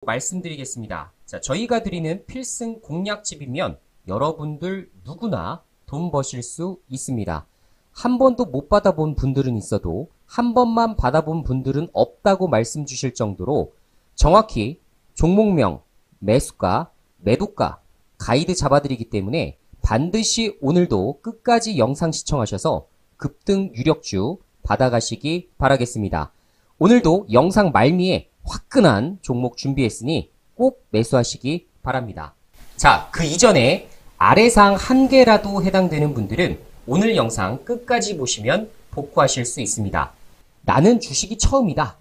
말씀드리겠습니다. 자, 저희가 드리는 필승 공략집이면 여러분들 누구나 돈 버실 수 있습니다. 한 번도 못 받아본 분들은 있어도 한 번만 받아본 분들은 없다고 말씀 주실 정도로 정확히 종목명, 매수가, 매도가, 가이드 잡아드리기 때문에 반드시 오늘도 끝까지 영상 시청하셔서 급등 유력주 받아가시기 바라겠습니다. 오늘도 영상 말미에 화끈한 종목 준비했으니 꼭 매수하시기 바랍니다. 자, 그 이전에 아래상 한 개라도 해당되는 분들은 오늘 영상 끝까지 보시면 복구하실 수 있습니다. 나는 주식이 처음이다.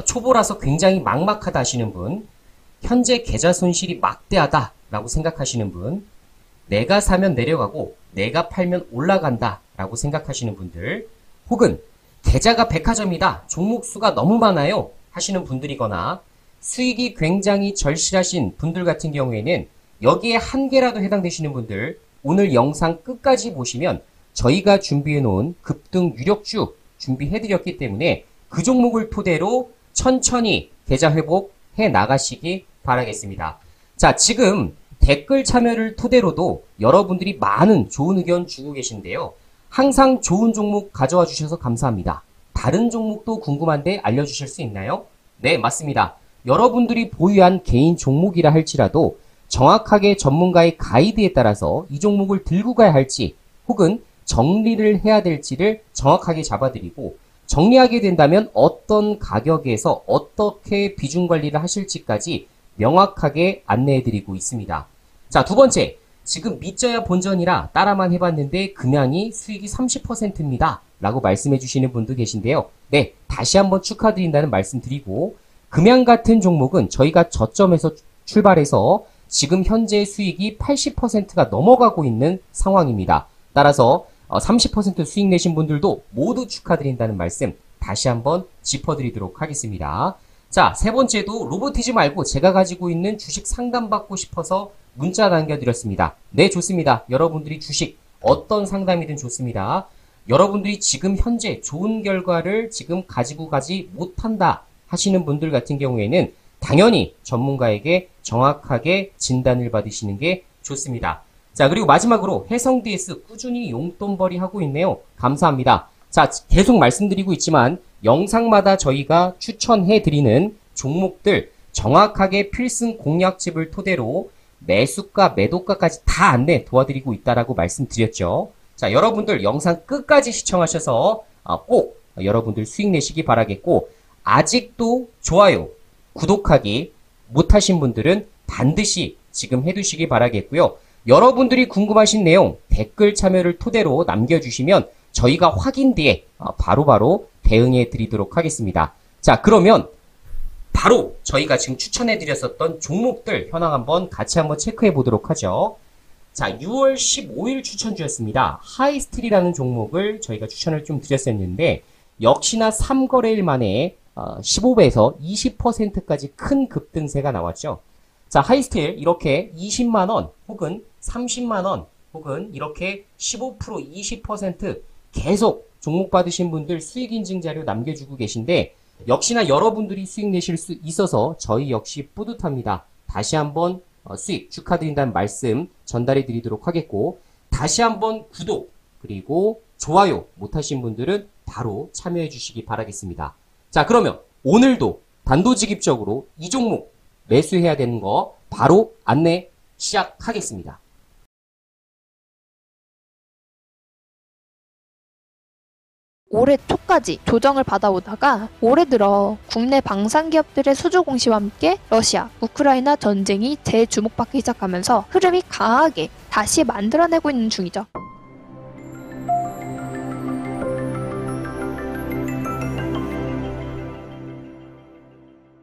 초보라서 굉장히 막막하다 하시는 분, 현재 계좌 손실이 막대하다 라고 생각하시는 분, 내가 사면 내려가고 내가 팔면 올라간다 라고 생각하시는 분들, 혹은 계좌가 백화점이다, 종목 수가 너무 많아요 하시는 분들이거나 수익이 굉장히 절실하신 분들 같은 경우에는 여기에 한 개라도 해당되시는 분들, 오늘 영상 끝까지 보시면 저희가 준비해 놓은 급등 유력주 준비해 드렸기 때문에 그 종목을 토대로 천천히 계좌 회복해 나가시기 바라겠습니다. 자, 지금 댓글 참여를 토대로도 여러분들이 많은 좋은 의견 주고 계신데요. 항상 좋은 종목 가져와 주셔서 감사합니다. 다른 종목도 궁금한데 알려주실 수 있나요? 네, 맞습니다. 여러분들이 보유한 개인 종목이라 할지라도 정확하게 전문가의 가이드에 따라서 이 종목을 들고 가야 할지 혹은 정리를 해야 될지를 정확하게 잡아드리고, 정리하게 된다면 어떤 가격에서 어떻게 비중 관리를 하실지까지 명확하게 안내해드리고 있습니다. 자, 두 번째, 지금 믿져야 본전이라 따라만 해봤는데 금양이 수익이 30%입니다. 라고 말씀해 주시는 분도 계신데요. 네, 다시 한번 축하드린다는 말씀 드리고, 금양 같은 종목은 저희가 저점에서 출발해서 지금 현재 수익이 80%가 넘어가고 있는 상황입니다. 따라서 30% 수익 내신 분들도 모두 축하드린다는 말씀 다시 한번 짚어드리도록 하겠습니다. 자, 세 번째도 로보티즘 말고 제가 가지고 있는 주식 상담받고 싶어서 문자 남겨드렸습니다. 네, 좋습니다. 여러분들이 주식 어떤 상담이든 좋습니다. 여러분들이 지금 현재 좋은 결과를 지금 가지고 가지 못한다 하시는 분들 같은 경우에는 당연히 전문가에게 정확하게 진단을 받으시는 게 좋습니다. 자, 그리고 마지막으로 해성 DS 꾸준히 용돈벌이 하고 있네요. 감사합니다. 자, 계속 말씀드리고 있지만 영상마다 저희가 추천해드리는 종목들 정확하게 필승 공략집을 토대로 매수가, 매도가까지 다 안내 도와드리고 있다라고 말씀드렸죠. 자, 여러분들 영상 끝까지 시청하셔서 꼭 여러분들 수익 내시기 바라겠고, 아직도 좋아요, 구독하기 못하신 분들은 반드시 지금 해두시기 바라겠고요. 여러분들이 궁금하신 내용 댓글 참여를 토대로 남겨주시면 저희가 확인 뒤에 바로바로 대응해 드리도록 하겠습니다. 자, 그러면 바로 저희가 지금 추천해 드렸었던 종목들 현황 한번 같이 한번 체크해 보도록 하죠. 자, 6월 15일 추천주였습니다. 하이스틸이라는 종목을 저희가 추천을 좀 드렸었는데 역시나 3거래일 만에 15배에서 20%까지 큰 급등세가 나왔죠. 자, 하이스틸 이렇게 20만원 혹은 30만원 혹은 이렇게 15%, 20% 계속 종목 받으신 분들 수익 인증 자료 남겨주고 계신데 역시나 여러분들이 수익 내실 수 있어서 저희 역시 뿌듯합니다. 다시 한번 수익 축하드린다는 말씀 전달해 드리도록 하겠고, 다시 한번 구독 그리고 좋아요 못하신 분들은 바로 참여해 주시기 바라겠습니다. 자, 그러면 오늘도 단도직입적으로 이 종목 매수해야 되는 거 바로 안내 시작하겠습니다. 올해 초까지 조정을 받아오다가 올해 들어 국내 방산기업들의 수주 공시와 함께 러시아, 우크라이나 전쟁이 재주목받기 시작하면서 흐름이 강하게 다시 만들어내고 있는 중이죠.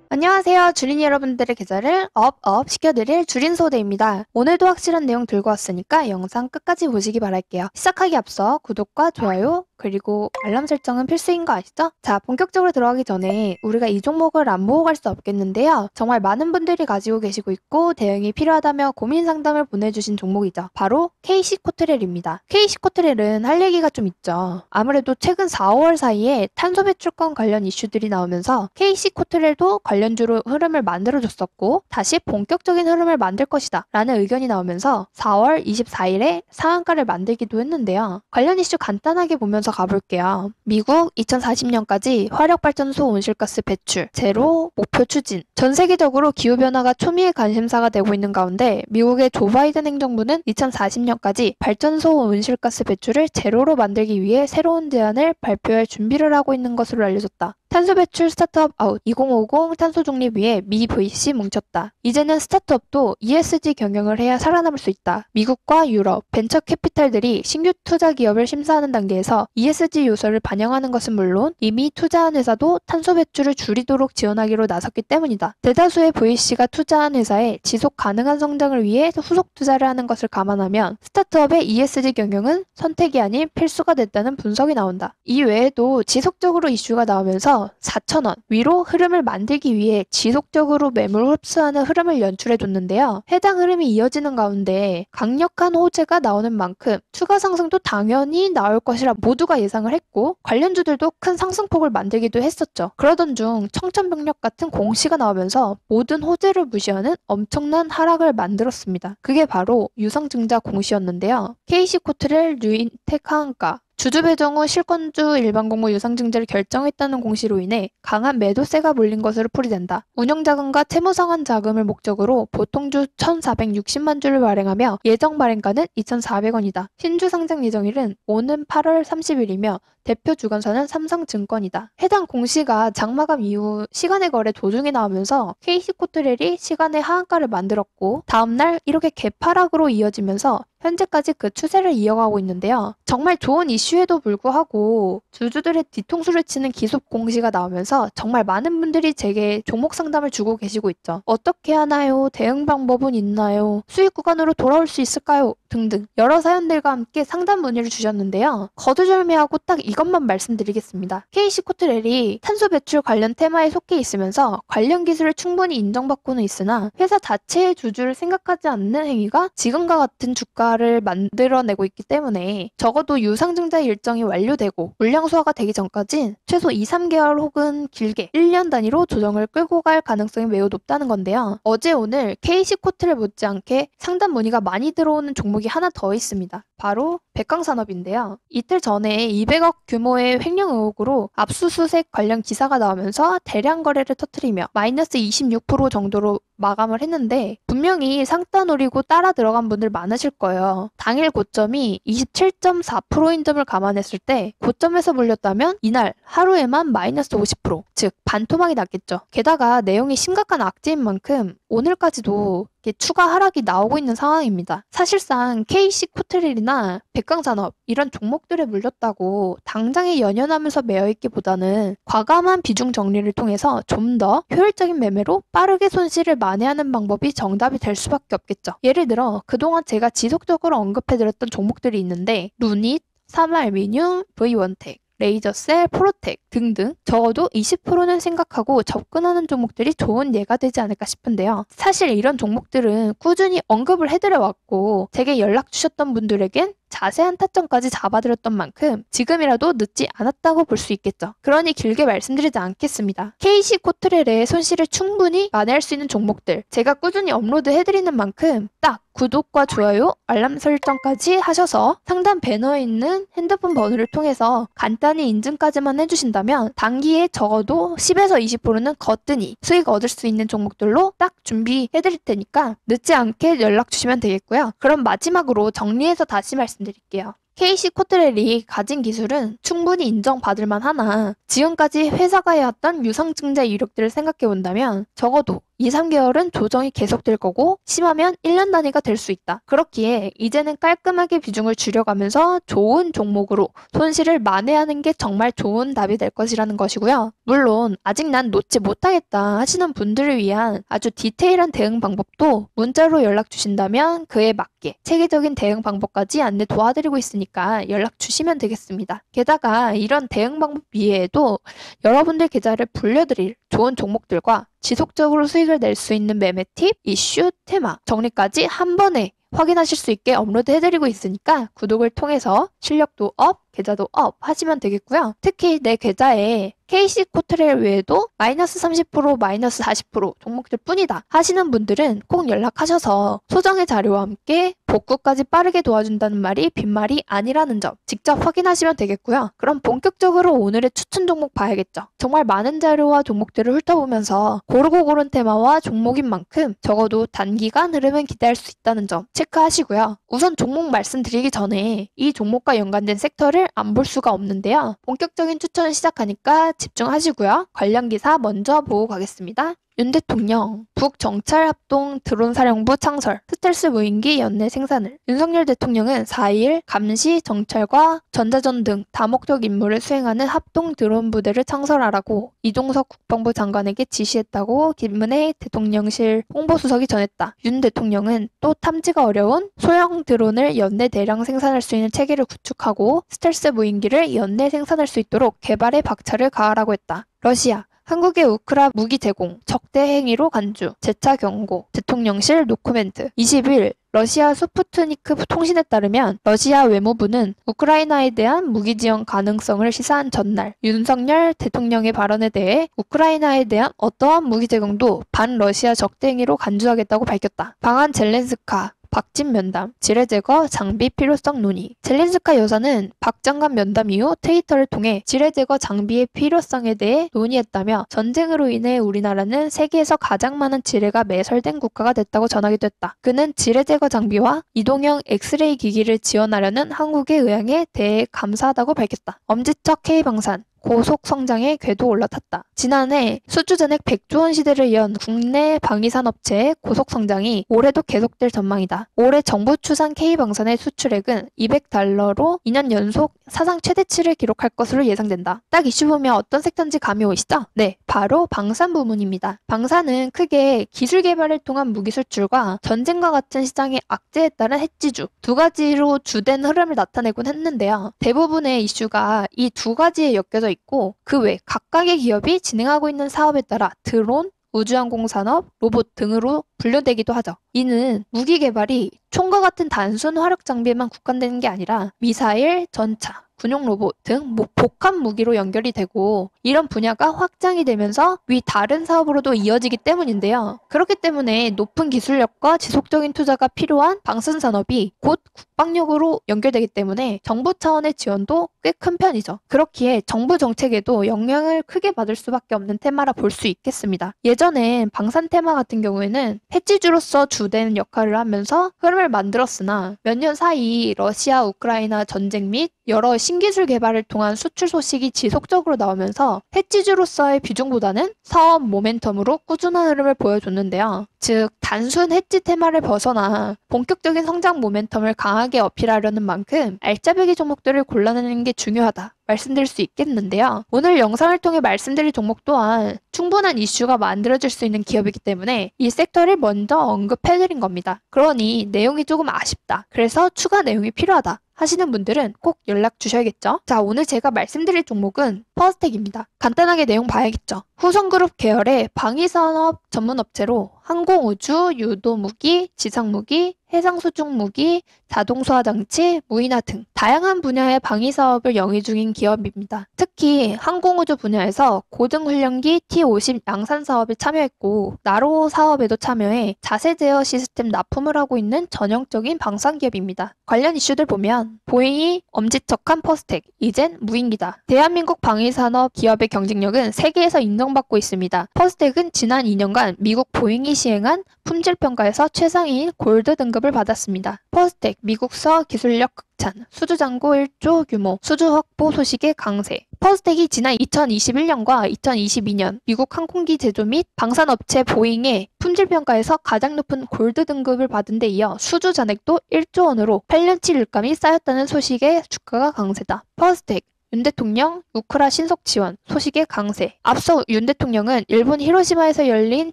안녕하세요. 주린 여러분들의 계좌를 업 시켜드릴 주린소대입니다. 오늘도 확실한 내용 들고 왔으니까 영상 끝까지 보시기 바랄게요. 시작하기 앞서 구독과 좋아요 그리고 알람 설정은 필수인 거 아시죠? 자, 본격적으로 들어가기 전에 우리가 이 종목을 안 보고 갈 수 없겠는데요. 정말 많은 분들이 가지고 계시고 있고 대응이 필요하다며 고민 상담을 보내주신 종목이죠. 바로 KC코트렐입니다. KC코트렐은 할 얘기가 좀 있죠. 아무래도 최근 4, 5월 사이에 탄소 배출권 관련 이슈들이 나오면서 KC코트렐도 관련주로 흐름을 만들어줬었고 다시 본격적인 흐름을 만들 것이다 라는 의견이 나오면서 4월 24일에 상한가를 만들기도 했는데요. 관련 이슈 간단하게 보면서 가볼게요. 미국 2040년까지 화력발전소 온실가스 배출 제로 목표 추진. 전 세계적으로 기후변화가 초미의 관심사가 되고 있는 가운데 미국의 조 바이든 행정부는 2040년까지 발전소 온실가스 배출을 제로로 만들기 위해 새로운 제안을 발표할 준비를 하고 있는 것으로 알려졌다. 탄소 배출 스타트업 아웃 2050 탄소 중립 위해 미 VC 뭉쳤다. 이제는 스타트업도 ESG 경영을 해야 살아남을 수 있다. 미국과 유럽 벤처 캐피탈들이 신규 투자 기업을 심사하는 단계에서 ESG 요소를 반영하는 것은 물론 이미 투자한 회사도 탄소 배출을 줄이도록 지원하기로 나섰기 때문이다. 대다수의 VC가 투자한 회사에 지속 가능한 성장을 위해 후속 투자를 하는 것을 감안하면 스타트업의 ESG 경영은 선택이 아닌 필수가 됐다는 분석이 나온다. 이 외에도 지속적으로 이슈가 나오면서 4,000원 위로 흐름을 만들기 위해 지속적으로 매물 흡수하는 흐름을 연출해줬는데요. 해당 흐름이 이어지는 가운데 강력한 호재가 나오는 만큼 추가 상승도 당연히 나올 것이라 모두가 예상을 했고 관련주들도 큰 상승폭을 만들기도 했었죠. 그러던 중 청천벽력 같은 공시가 나오면서 모든 호재를 무시하는 엄청난 하락을 만들었습니다. 그게 바로 유상증자 공시였는데요. KC코트렐 뉴인텍 하한가 주주 배정 후 실권주 일반공모 유상증자를 결정했다는 공시로 인해 강한 매도세가 몰린 것으로 풀이된다. 운영자금과 채무상환 자금을 목적으로 보통주 1,460만 주를 발행하며 예정 발행가는 2,400원이다. 신주 상장 예정일은 오는 8월 30일이며 대표 주관사는 삼성증권이다. 해당 공시가 장마감 이후 시간의 거래 도중에 나오면서 KC코트렐이 시간의 하한가를 만들었고 다음날 이렇게 개파락으로 이어지면서 현재까지 그 추세를 이어가고 있는데요. 정말 좋은 이슈에도 불구하고 주주들의 뒤통수를 치는 기습 공시가 나오면서 정말 많은 분들이 제게 종목 상담을 주고 계시고 있죠. 어떻게 하나요? 대응 방법은 있나요? 수익 구간으로 돌아올 수 있을까요? 등등 여러 사연들과 함께 상담 문의를 주셨는데요. 거두절미하고 딱 이것만 말씀드리겠습니다. KC코트렐이 탄소 배출 관련 테마에 속해 있으면서 관련 기술을 충분히 인정받고는 있으나 회사 자체의 주주를 생각하지 않는 행위가 지금과 같은 주가를 만들어내고 있기 때문에 적어도 유상증자 일정이 완료되고 물량 소화가 되기 전까지 최소 2, 3개월 혹은 길게 1년 단위로 조정을 끌고 갈 가능성이 매우 높다는 건데요. 어제 오늘 KC코트렐 못지않게 상담 문의가 많이 들어오는 종목이 하나 더 있습니다. 바로 백광산업인데요. 이틀 전에 200억 규모의 횡령 의혹으로 압수수색 관련 기사가 나오면서 대량 거래를 터뜨리며 마이너스 26% 정도로 마감을 했는데 분명히 상따 노리고 따라 들어간 분들 많으실 거예요. 당일 고점이 27.4%인 점을 감안했을 때 고점에서 물렸다면 이날 하루에만 마이너스 50%, 즉 반토막이 났겠죠. 게다가 내용이 심각한 악재인 만큼 오늘까지도 추가 하락이 나오고 있는 상황입니다. 사실상 KC코트렐이나 백광산업 이런 종목들에 물렸다고 당장에 연연하면서 매어있기보다는 과감한 비중 정리를 통해서 좀 더 효율적인 매매로 빠르게 손실을 만회하는 방법이 정답이 될 수밖에 없겠죠. 예를 들어 그동안 제가 지속적으로 언급해드렸던 종목들이 있는데 루닛, 삼알미늄, V원텍 레이저셀, 프로텍 등등 적어도 20%는 생각하고 접근하는 종목들이 좋은 예가 되지 않을까 싶은데요. 사실 이런 종목들은 꾸준히 언급을 해드려왔고 제게 연락 주셨던 분들에겐 자세한 타점까지 잡아드렸던 만큼 지금이라도 늦지 않았다고 볼 수 있겠죠. 그러니 길게 말씀드리지 않겠습니다. KC코트렐의 손실을 충분히 만회할 수 있는 종목들 제가 꾸준히 업로드해드리는 만큼 딱 구독과 좋아요, 알람 설정까지 하셔서 상단 배너에 있는 핸드폰 번호를 통해서 간단히 인증까지만 해주신다면 단기에 적어도 10에서 20%는 거뜬히 수익 얻을 수 있는 종목들로 딱 준비해드릴 테니까 늦지 않게 연락 주시면 되겠고요. 그럼 마지막으로 정리해서 다시 말씀드릴게요. KC코트렐이 가진 기술은 충분히 인정받을 만하나 지금까지 회사가 해왔던 유상증자 이력들을 생각해본다면 적어도 2, 3개월은 조정이 계속될 거고 심하면 1년 단위가 될 수 있다. 그렇기에 이제는 깔끔하게 비중을 줄여가면서 좋은 종목으로 손실을 만회하는 게 정말 좋은 답이 될 것이라는 것이고요. 물론 아직 난 놓지 못하겠다 하시는 분들을 위한 아주 디테일한 대응 방법도 문자로 연락 주신다면 그에 맞게 체계적인 대응 방법까지 안내 도와드리고 있으니까 연락 주시면 되겠습니다. 게다가 이런 대응 방법 이외에도 여러분들 계좌를 불려드릴 좋은 종목들과 지속적으로 수익을 낼 수 있는 매매 팁, 이슈, 테마 정리까지 한 번에 확인하실 수 있게 업로드 해드리고 있으니까 구독을 통해서 실력도 업, 계좌도 업 하시면 되겠고요. 특히 내 계좌에 KC 코트렐 외에도 마이너스 30%, 마이너스 40% 종목들 뿐이다 하시는 분들은 꼭 연락하셔서 소정의 자료와 함께 복구까지 빠르게 도와준다는 말이 빈말이 아니라는 점 직접 확인하시면 되겠고요. 그럼 본격적으로 오늘의 추천 종목 봐야겠죠. 정말 많은 자료와 종목들을 훑어보면서 고르고 고른 테마와 종목인 만큼 적어도 단기간 흐름은 기대할 수 있다는 점 체크하시고요. 우선 종목 말씀드리기 전에 이 종목과 연관된 섹터를 안 볼 수가 없는데요. 본격적인 추천을 시작하니까 집중하시고요. 관련 기사 먼저 보고 가겠습니다. 윤 대통령, 북정찰합동 드론사령부 창설, 스텔스 무인기 연내 생산을. 윤석열 대통령은 4일 감시, 정찰과 전자전 등 다목적 임무를 수행하는 합동 드론 부대를 창설하라고 이종석 국방부 장관에게 지시했다고 김은혜 대통령실 홍보수석이 전했다. 윤 대통령은 또 탐지가 어려운 소형 드론을 연내 대량 생산할 수 있는 체계를 구축하고 스텔스 무인기를 연내 생산할 수 있도록 개발에 박차를 가하라고 했다. 러시아, 한국의 우크라 무기 제공, 적대 행위로 간주, 재차 경고, 대통령실 노코멘트. 20일 러시아 스푸트니크 통신에 따르면 러시아 외무부는 우크라이나에 대한 무기 지원 가능성을 시사한 전날 윤석열 대통령의 발언에 대해 우크라이나에 대한 어떠한 무기 제공도 반러시아 적대 행위로 간주하겠다고 밝혔다. 방한 젤렌스카 박진 면담, 지뢰 제거 장비 필요성 논의. 젤렌스카 여사는 박 장관 면담 이후 트위터를 통해 지뢰 제거 장비의 필요성에 대해 논의했다며 전쟁으로 인해 우리나라는 세계에서 가장 많은 지뢰가 매설된 국가가 됐다고 전하기도 했다. 그는 지뢰 제거 장비와 이동형 엑스레이 기기를 지원하려는 한국의 의향에 대해 감사하다고 밝혔다. 엄지척 K방산 고속 성장에 궤도 올라탔다. 지난해 수주전액 100조 원 시대를 연 국내 방위산업체의 고속 성장이 올해도 계속될 전망이다. 올해 정부 추산 K방산의 수출액은 200달러로 2년 연속 사상 최대치를 기록할 것으로 예상된다. 딱 이슈 보면 어떤 섹터인지 감이 오시죠? 네, 바로 방산 부문입니다. 방산은 크게 기술 개발을 통한 무기 수출과 전쟁과 같은 시장의 악재에 따른 해지주 두 가지로 주된 흐름을 나타내곤 했는데요. 대부분의 이슈가 이 두 가지에 엮여져 있고 그 외 각각의 기업이 진행하고 있는 사업에 따라 드론, 우주항공산업, 로봇 등으로 분류되기도 하죠. 이는 무기 개발이 총과 같은 단순 화력 장비에만 국한되는 게 아니라 미사일, 전차, 군용 로봇 등 복합 무기로 연결이 되고 이런 분야가 확장이 되면서 위 다른 사업으로도 이어지기 때문인데요. 그렇기 때문에 높은 기술력과 지속적인 투자가 필요한 방산산업이 곧 국방력으로 연결되기 때문에 정부 차원의 지원도 꽤 큰 편이죠. 그렇기에 정부 정책에도 영향을 크게 받을 수밖에 없는 테마라 볼 수 있겠습니다. 예전엔 방산 테마 같은 경우에는 해지주로서 주된 역할을 하면서 흐름을 만들었으나 몇 년 사이 러시아 우크라이나 전쟁 및 여러 신기술 개발을 통한 수출 소식이 지속적으로 나오면서 해지주로서의 비중보다는 사업 모멘텀으로 꾸준한 흐름을 보여줬는데요. 즉 단순 해지 테마를 벗어나 본격적인 성장 모멘텀을 강하게 어필하려는 만큼 알짜배기 종목들을 골라내는 게 중요하다 말씀드릴 수 있겠는데요. 오늘 영상을 통해 말씀드릴 종목 또한 충분한 이슈가 만들어질 수 있는 기업이기 때문에 이 섹터를 먼저 언급해드린 겁니다. 그러니 내용이 조금 아쉽다. 그래서 추가 내용이 필요하다 하시는 분들은 꼭 연락 주셔야겠죠. 자, 오늘 제가 말씀드릴 종목은 퍼스텍입니다. 간단하게 내용 봐야겠죠. 후성그룹 계열의 방위산업 전문업체로 항공우주, 유도무기, 지상무기, 해상수중무기, 자동소화장치, 무인화 등 다양한 분야의 방위사업을 영위 중인 기업입니다. 특히 항공우주 분야에서 고등훈련기 T-50 양산 사업에 참여했고 나로 사업에도 참여해 자세 제어 시스템 납품을 하고 있는 전형적인 방산기업입니다. 관련 이슈들 보면 보잉이 엄지척한 퍼스텍, 이젠 무인기다. 대한민국 방위산업 기업의 경쟁력은 세계에서 인정받고 있습니다. 퍼스텍은 지난 2년간 미국 보잉이 시행한 품질평가에서 최상위인 골드 등급 등급을 받았습니다. 퍼스텍, 미국서 기술력 극찬, 수주잔고 1조 규모, 수주 확보 소식의 강세. 퍼스텍이 지난 2021년과 2022년 미국 항공기 제조 및 방산업체 보잉의 품질 평가에서 가장 높은 골드 등급을 받은 데 이어 수주 잔액도 1조 원으로 8년치 일감이 쌓였다는 소식에 주가가 강세다. 퍼스텍 윤 대통령 우크라 신속 지원 소식의 강세. 앞서 윤 대통령은 일본 히로시마에서 열린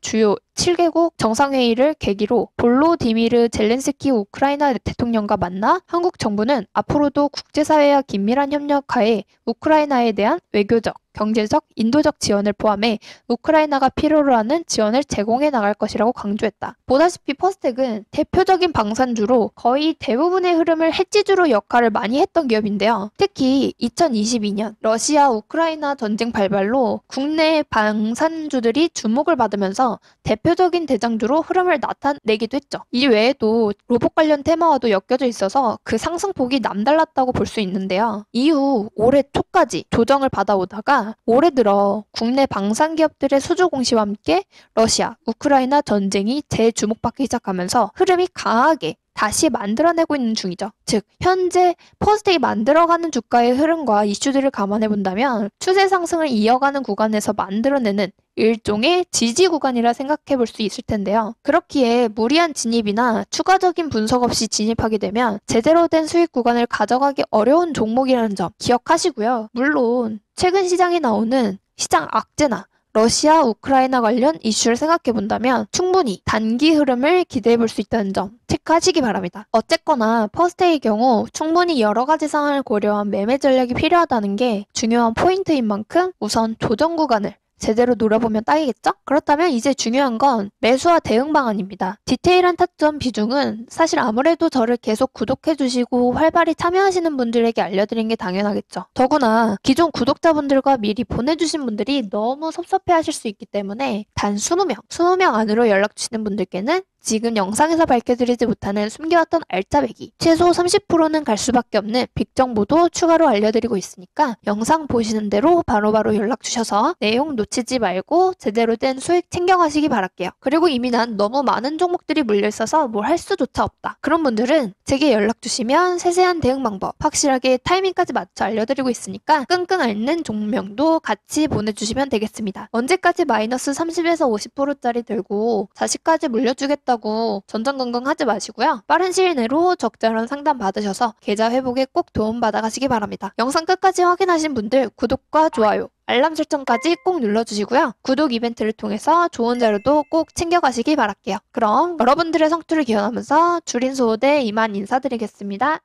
주요 7개국 정상회의를 계기로 볼로디미르 젤렌스키 우크라이나 대통령과 만나 한국 정부는 앞으로도 국제사회와 긴밀한 협력하에 우크라이나에 대한 외교적, 경제적, 인도적 지원을 포함해 우크라이나가 필요로 하는 지원을 제공해 나갈 것이라고 강조했다. 보다시피 퍼스텍은 대표적인 방산주로 거의 대부분의 흐름을 해지주로 역할을 많이 했던 기업인데요. 특히 2022년 러시아 우크라이나 전쟁 발발로 국내 방산주들이 주목을 받으면서 대표적인 대장주로 흐름을 나타내기도 했죠. 이 외에도 로봇 관련 테마와도 엮여져 있어서 그 상승폭이 남달랐다고 볼 수 있는데요. 이후 올해 초까지 조정을 받아오다가 올해 들어 국내 방산 기업들의 수주 공시와 함께 러시아, 우크라이나 전쟁이 재주목받기 시작하면서 흐름이 강하게 다시 만들어내고 있는 중이죠. 즉, 현재 퍼스텍이 만들어가는 주가의 흐름과 이슈들을 감안해 본다면 추세 상승을 이어가는 구간에서 만들어내는 일종의 지지 구간이라 생각해 볼 수 있을 텐데요. 그렇기에 무리한 진입이나 추가적인 분석 없이 진입하게 되면 제대로 된 수익 구간을 가져가기 어려운 종목이라는 점 기억하시고요. 물론 최근 시장에 나오는 시장 악재나 러시아, 우크라이나 관련 이슈를 생각해 본다면 충분히 단기 흐름을 기대해 볼 수 있다는 점 체크하시기 바랍니다. 어쨌거나 퍼스텍의 경우 충분히 여러 가지 상황을 고려한 매매 전략이 필요하다는 게 중요한 포인트인 만큼 우선 조정 구간을 제대로 노려보면 딱이겠죠? 그렇다면 이제 중요한 건 매수와 대응 방안입니다. 디테일한 타점 비중은 사실 아무래도 저를 계속 구독해주시고 활발히 참여하시는 분들에게 알려드린 게 당연하겠죠. 더구나 기존 구독자분들과 미리 보내주신 분들이 너무 섭섭해하실 수 있기 때문에 단 20명 안으로 연락주시는 분들께는 지금 영상에서 밝혀드리지 못하는 숨겨왔던 알짜배기 최소 30%는 갈 수밖에 없는 빅 정보도 추가로 알려드리고 있으니까 영상 보시는 대로 바로바로 연락주셔서 내용 놓치지 말고 제대로 된 수익 챙겨가시기 바랄게요. 그리고 이미 난 너무 많은 종목들이 물려있어서 뭘 할 수조차 없다. 그런 분들은 제게 연락주시면 세세한 대응 방법 확실하게 타이밍까지 맞춰 알려드리고 있으니까 끙끙 앓는 종목명도 같이 보내주시면 되겠습니다. 언제까지 마이너스 30에서 50%짜리 들고 40까지 물려주겠다 고 전전긍긍하지 마시고요. 빠른 시일 내로 적절한 상담 받으셔서 계좌 회복에 꼭 도움받아 가시기 바랍니다. 영상 끝까지 확인하신 분들 구독과 좋아요, 알람 설정까지 꼭 눌러주시고요. 구독 이벤트를 통해서 좋은 자료도 꼭 챙겨가시기 바랄게요. 그럼 여러분들의 성투를 기원하면서 줄인 소호대 이만 인사드리겠습니다.